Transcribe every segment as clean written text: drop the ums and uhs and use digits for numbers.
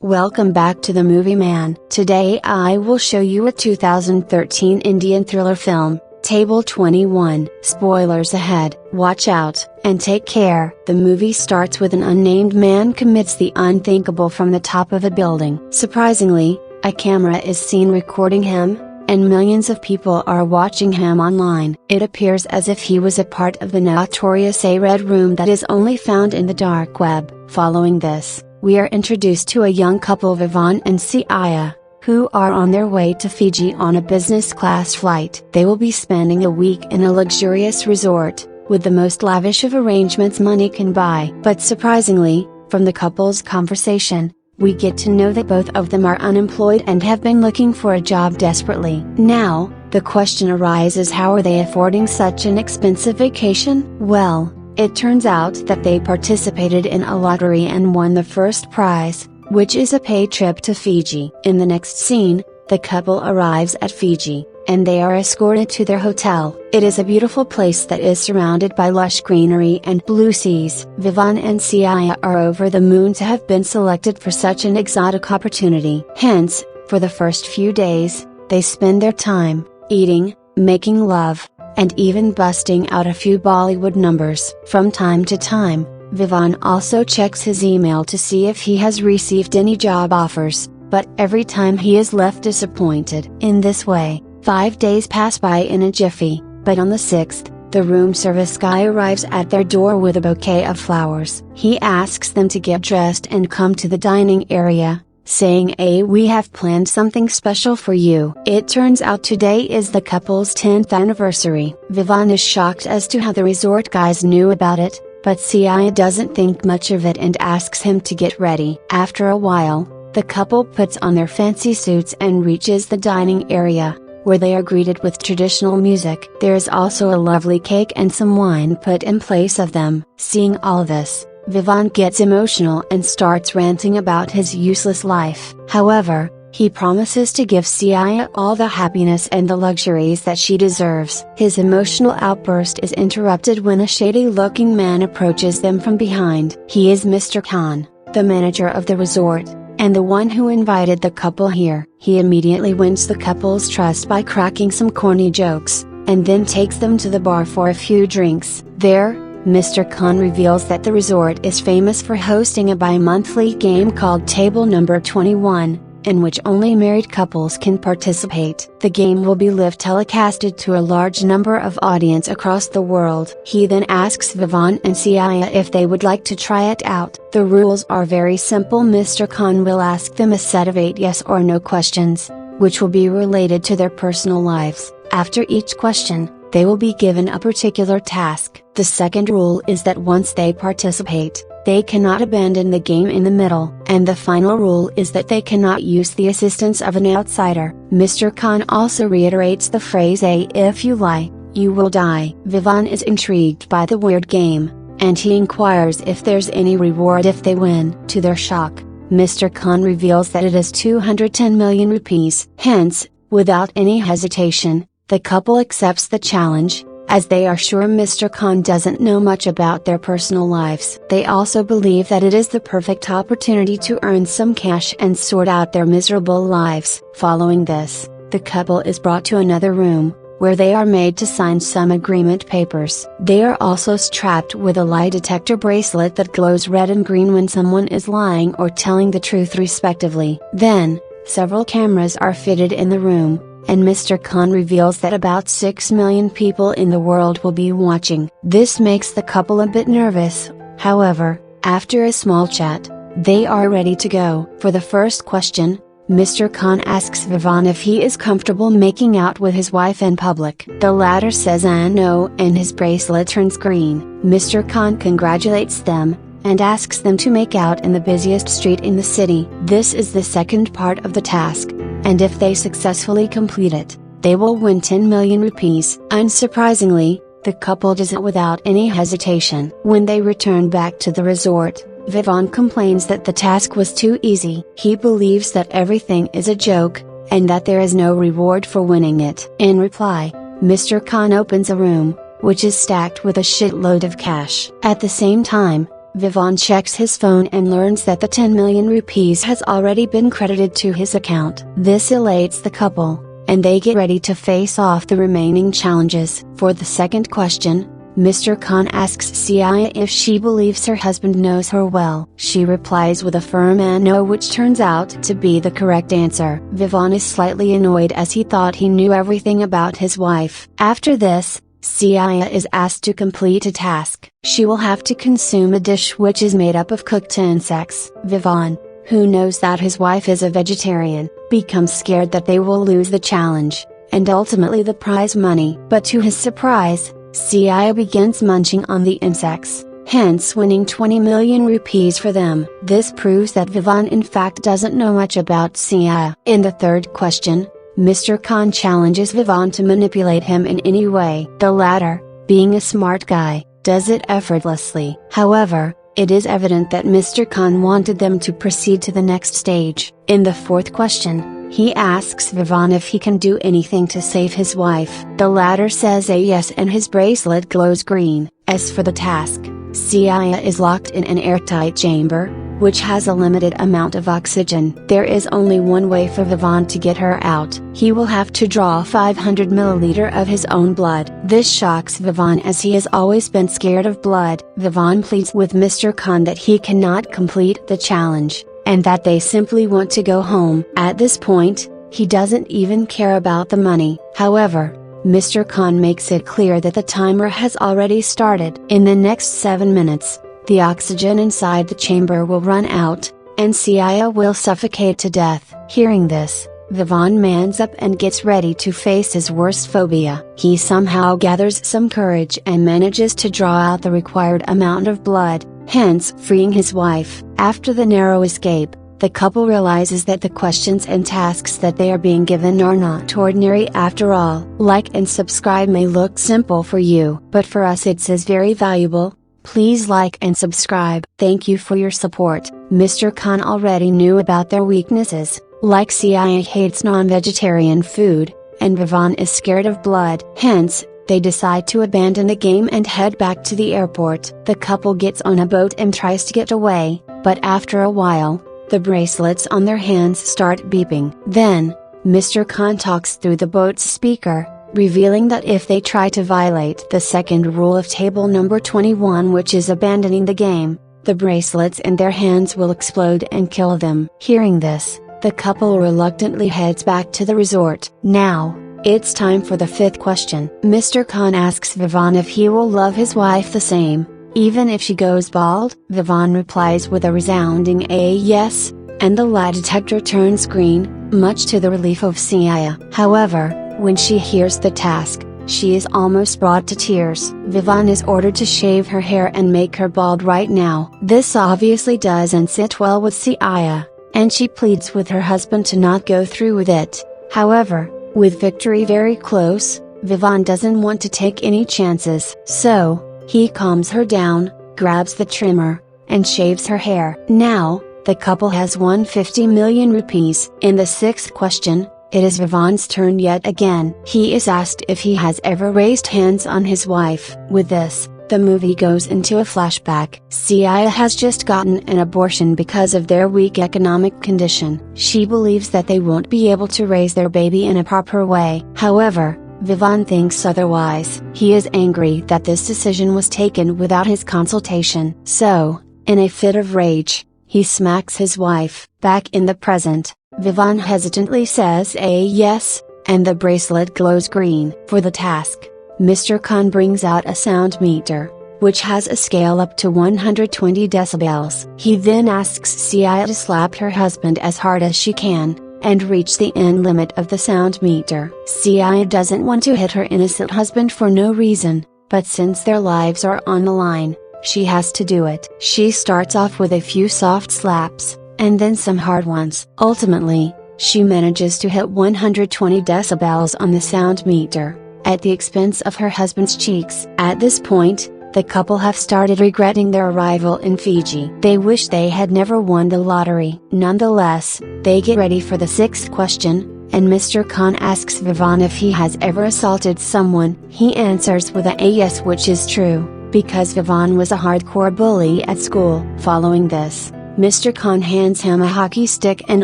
Welcome back to the Movie Man. Today I will show you a 2013 Indian thriller film, Table 21. Spoilers ahead. Watch out, and take care. The movie starts with an unnamed man commits the unthinkable from the top of a building. Surprisingly, a camera is seen recording him, and millions of people are watching him online. It appears as if he was a part of the notorious A Red Room that is only found in the dark web. Following this, we are introduced to a young couple, Vivaan and Siya, who are on their way to Fiji on a business class flight. They will be spending a week in a luxurious resort, with the most lavish of arrangements money can buy. But surprisingly, from the couple's conversation, we get to know that both of them are unemployed and have been looking for a job desperately. Now, the question arises, how are they affording such an expensive vacation? Well, it turns out that they participated in a lottery and won the first prize, which is a paid trip to Fiji. In the next scene, the couple arrives at Fiji, and they are escorted to their hotel. It is a beautiful place that is surrounded by lush greenery and blue seas. Vivaan and Siya are over the moon to have been selected for such an exotic opportunity. Hence, for the first few days, they spend their time eating, making love, and even busting out a few Bollywood numbers. From time to time, Vivaan also checks his email to see if he has received any job offers, but every time he is left disappointed. In this way, 5 days pass by in a jiffy, but on the 6th, the room service guy arrives at their door with a bouquet of flowers. He asks them to get dressed and come to the dining area, saying, "We have planned something special for you." It turns out today is the couple's 10th anniversary. Vivaan is shocked as to how the resort guys knew about it, but Siya doesn't think much of it and asks him to get ready. After a while, the couple puts on their fancy suits and reaches the dining area, where they are greeted with traditional music. There is also a lovely cake and some wine put in place of them. Seeing all this, Vivaan gets emotional and starts ranting about his useless life. However, he promises to give Siya all the happiness and the luxuries that she deserves. His emotional outburst is interrupted when a shady-looking man approaches them from behind. He is Mr. Khan, the manager of the resort, and the one who invited the couple here. He immediately wins the couple's trust by cracking some corny jokes, and then takes them to the bar for a few drinks. There, Mr. Khan reveals that the resort is famous for hosting a bi-monthly game called Table Number 21, in which only married couples can participate. The game will be live telecasted to a large number of audience across the world. He then asks Vivaan and Siya if they would like to try it out. The rules are very simple. Mr. Khan will ask them a set of 8 yes or no questions, which will be related to their personal lives. After each question, they will be given a particular task. The second rule is that once they participate, they cannot abandon the game in the middle. And the final rule is that they cannot use the assistance of an outsider. Mr. Khan also reiterates the phrase, "If you lie, you will die." Vivaan is intrigued by the weird game, and he inquires if there's any reward if they win. To their shock, Mr. Khan reveals that it is 210 million rupees. Hence, without any hesitation, the couple accepts the challenge, as they are sure Mr. Khan doesn't know much about their personal lives. They also believe that it is the perfect opportunity to earn some cash and sort out their miserable lives. Following this, the couple is brought to another room, where they are made to sign some agreement papers. They are also strapped with a lie detector bracelet that glows red and green when someone is lying or telling the truth respectively. Then, several cameras are fitted in the room, and Mr. Khan reveals that about 6 million people in the world will be watching. This makes the couple a bit nervous. However, after a small chat, they are ready to go. For the first question, Mr. Khan asks Vivaan if he is comfortable making out with his wife in public. The latter says no, and his bracelet turns green. Mr. Khan congratulates them, and asks them to make out in the busiest street in the city. This is the second part of the task, and if they successfully complete it, they will win 10 million rupees. Unsurprisingly, the couple does it without any hesitation. When they return back to the resort, Vivaan complains that the task was too easy. He believes that everything is a joke, and that there is no reward for winning it. In reply, Mr. Khan opens a room, which is stacked with a shitload of cash. At the same time, Vivaan checks his phone and learns that the 10 million rupees has already been credited to his account. This elates the couple, and they get ready to face off the remaining challenges. For the second question, Mr. Khan asks Siya if she believes her husband knows her well. She replies with a firm no, which turns out to be the correct answer. Vivaan is slightly annoyed as he thought he knew everything about his wife. After this, Siya is asked to complete a task. She will have to consume a dish which is made up of cooked insects. Vivaan, who knows that his wife is a vegetarian, becomes scared that they will lose the challenge, and ultimately the prize money. But to his surprise, Siya begins munching on the insects, hence winning 20 million rupees for them. This proves that Vivaan in fact doesn't know much about Siya. In the third question, Mr. Khan challenges Vivaan to manipulate him in any way. The latter, being a smart guy, does it effortlessly. However, it is evident that Mr. Khan wanted them to proceed to the next stage. In the fourth question, he asks Vivaan if he can do anything to save his wife. The latter says a yes and his bracelet glows green. As for the task, Siya is locked in an airtight chamber, which has a limited amount of oxygen. There is only one way for Vivaan to get her out. He will have to draw 500 milliliter of his own blood. This shocks Vivaan as he has always been scared of blood. Vivaan pleads with Mr. Khan that he cannot complete the challenge, and that they simply want to go home. At this point, he doesn't even care about the money. However, Mr. Khan makes it clear that the timer has already started. In the next 7 minutes, the oxygen inside the chamber will run out, and Siya will suffocate to death. Hearing this, Vivaan mans up and gets ready to face his worst phobia. He somehow gathers some courage and manages to draw out the required amount of blood, hence freeing his wife. After the narrow escape, the couple realizes that the questions and tasks that they are being given are not ordinary after all. Like and subscribe may look simple for you, but for us it's as very valuable. Please like and subscribe. Thank you for your support. Mr. Khan already knew about their weaknesses, like Siya hates non-vegetarian food, and Vivaan is scared of blood. Hence, they decide to abandon the game and head back to the airport. The couple gets on a boat and tries to get away, but after a while, the bracelets on their hands start beeping. Then, Mr. Khan talks through the boat's speaker, revealing that if they try to violate the second rule of table number 21, which is abandoning the game, the bracelets in their hands will explode and kill them. Hearing this, the couple reluctantly heads back to the resort. Now, it's time for the fifth question. Mr. Khan asks Vivaan if he will love his wife the same, even if she goes bald. Vivaan replies with a resounding yes, and the lie detector turns green, much to the relief of Siya. However, when she hears the task, she is almost brought to tears. Vivaan is ordered to shave her hair and make her bald right now. This obviously doesn't sit well with Siya, and she pleads with her husband to not go through with it. However, with victory very close, Vivaan doesn't want to take any chances. So, he calms her down, grabs the trimmer, and shaves her hair. Now, the couple has won 50 million rupees. In the sixth question, it is Vivaan's turn yet again. He is asked if he has ever raised hands on his wife. With this, the movie goes into a flashback. Siya has just gotten an abortion because of their weak economic condition. She believes that they won't be able to raise their baby in a proper way. However, Vivaan thinks otherwise. He is angry that this decision was taken without his consultation. So, in a fit of rage, he smacks his wife. Back in the present, Vivaan hesitantly says a yes, and the bracelet glows green. For the task, Mr. Khan brings out a sound meter, which has a scale up to 120 decibels. He then asks Siya to slap her husband as hard as she can, and reach the end limit of the sound meter. Siya doesn't want to hit her innocent husband for no reason, but since their lives are on the line, she has to do it. She starts off with a few soft slaps, and then some hard ones. Ultimately, she manages to hit 120 decibels on the sound meter, at the expense of her husband's cheeks. At this point, the couple have started regretting their arrival in Fiji. They wish they had never won the lottery. Nonetheless, they get ready for the sixth question, and Mr. Khan asks Vivaan if he has ever assaulted someone. He answers with a yes, which is true. because Vivaan was a hardcore bully at school. Following this, Mr. Khan hands him a hockey stick and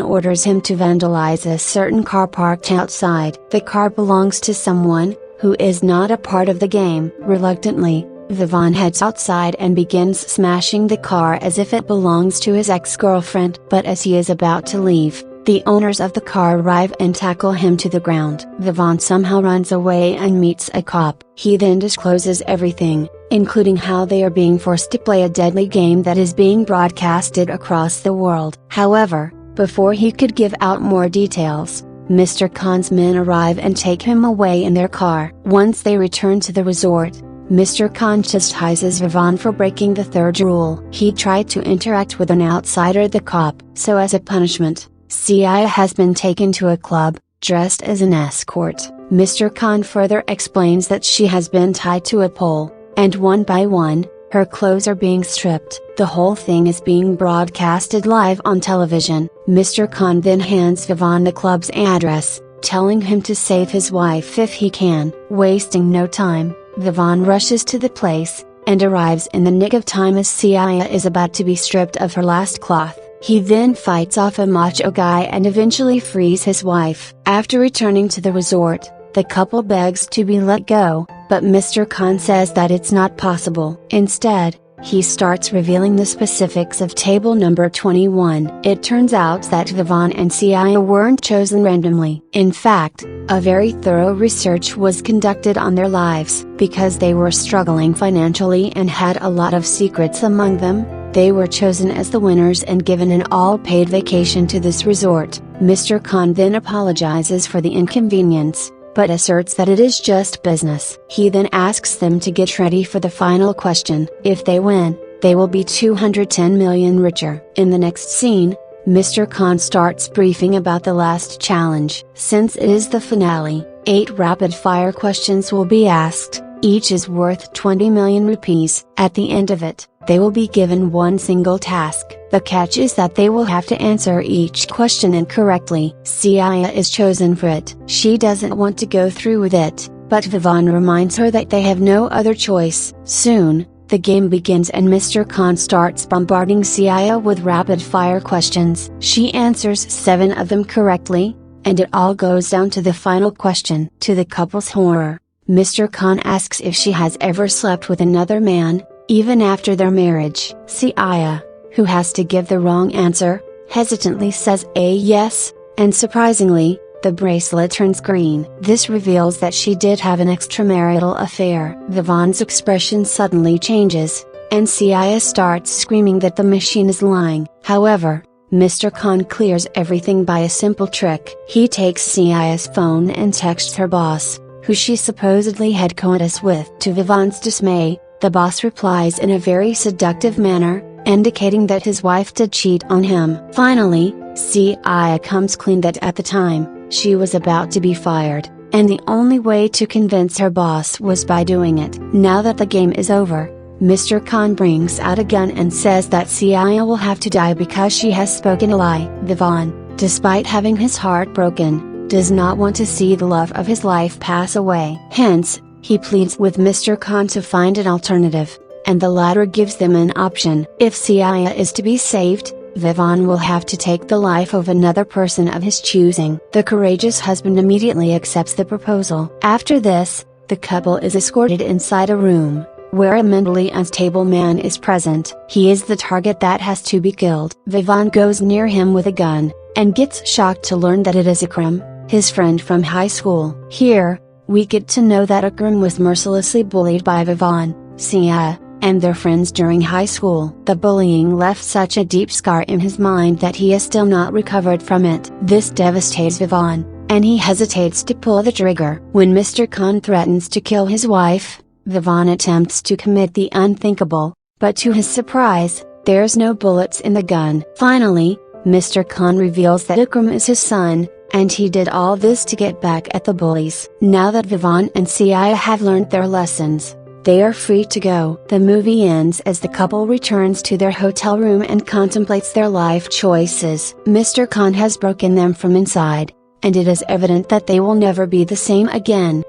orders him to vandalize a certain car parked outside. The car belongs to someone who is not a part of the game. Reluctantly, Vivaan heads outside and begins smashing the car as if it belongs to his ex-girlfriend. But as he is about to leave, the owners of the car arrive and tackle him to the ground. Vivaan somehow runs away and meets a cop. He then discloses everything, including how they are being forced to play a deadly game that is being broadcasted across the world. However, before he could give out more details, Mr. Khan's men arrive and take him away in their car. Once they return to the resort, Mr. Khan chastises Vivaan for breaking the third rule. He tried to interact with an outsider, the cop. So as a punishment, Siya has been taken to a club, dressed as an escort. Mr. Khan further explains that she has been tied to a pole, and one by one, her clothes are being stripped. The whole thing is being broadcasted live on television. Mr. Khan then hands Vivaan the club's address, telling him to save his wife if he can. Wasting no time, Vivaan rushes to the place, and arrives in the nick of time as Siya is about to be stripped of her last cloth. He then fights off a macho guy and eventually frees his wife. After returning to the resort, the couple begs to be let go, but Mr. Khan says that it's not possible. Instead, he starts revealing the specifics of table number 21. It turns out that Vivaan and Siya weren't chosen randomly. In fact, a very thorough research was conducted on their lives. Because they were struggling financially and had a lot of secrets among them, they were chosen as the winners and given an all-paid vacation to this resort. Mr. Khan then apologizes for the inconvenience, but asserts that it is just business. He then asks them to get ready for the final question. If they win, they will be 210 million richer. In the next scene, Mr. Khan starts briefing about the last challenge. Since it is the finale, 8 rapid-fire questions will be asked. Each is worth 20 million rupees. At the end of it, they will be given one single task. The catch is that they will have to answer each question incorrectly. Siya is chosen for it. She doesn't want to go through with it, but Vivaan reminds her that they have no other choice. Soon, the game begins and Mr. Khan starts bombarding Siya with rapid-fire questions. She answers 7 of them correctly, and it all goes down to the final question. To the couple's horror, Mr. Khan asks if she has ever slept with another man, even after their marriage. Siya, who has to give the wrong answer, hesitantly says a yes, and surprisingly, the bracelet turns green. This reveals that she did have an extramarital affair. Vivaan's expression suddenly changes, and Siya starts screaming that the machine is lying. However, Mr. Khan clears everything by a simple trick. He takes Siya's phone and texts her boss, who she supposedly had coitus with. To Vivaan's dismay, the boss replies in a very seductive manner, indicating that his wife did cheat on him. Finally, Siya comes clean that at the time, she was about to be fired, and the only way to convince her boss was by doing it. Now that the game is over, Mr. Khan brings out a gun and says that Siya will have to die because she has spoken a lie. Vivaan, despite having his heart broken, does not want to see the love of his life pass away. Hence, he pleads with Mr. Khan to find an alternative, and the latter gives them an option. If Siya is to be saved, Vivaan will have to take the life of another person of his choosing. The courageous husband immediately accepts the proposal. After this, the couple is escorted inside a room, where a mentally unstable man is present. He is the target that has to be killed. Vivaan goes near him with a gun, and gets shocked to learn that it is Akram, his friend from high school. Here, we get to know that Akram was mercilessly bullied by Vivaan, Siya, and their friends during high school. The bullying left such a deep scar in his mind that he has still not recovered from it. This devastates Vivaan, and he hesitates to pull the trigger. When Mr. Khan threatens to kill his wife, Vivaan attempts to commit the unthinkable, but to his surprise, there's no bullets in the gun. Finally, Mr. Khan reveals that Akram is his son, and he did all this to get back at the bullies. Now that Vivaan and Siya have learned their lessons, they are free to go. The movie ends as the couple returns to their hotel room and contemplates their life choices. Mr. Khan has broken them from inside, and it is evident that they will never be the same again.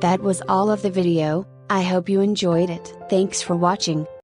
That was all of the video. I hope you enjoyed it. Thanks for watching.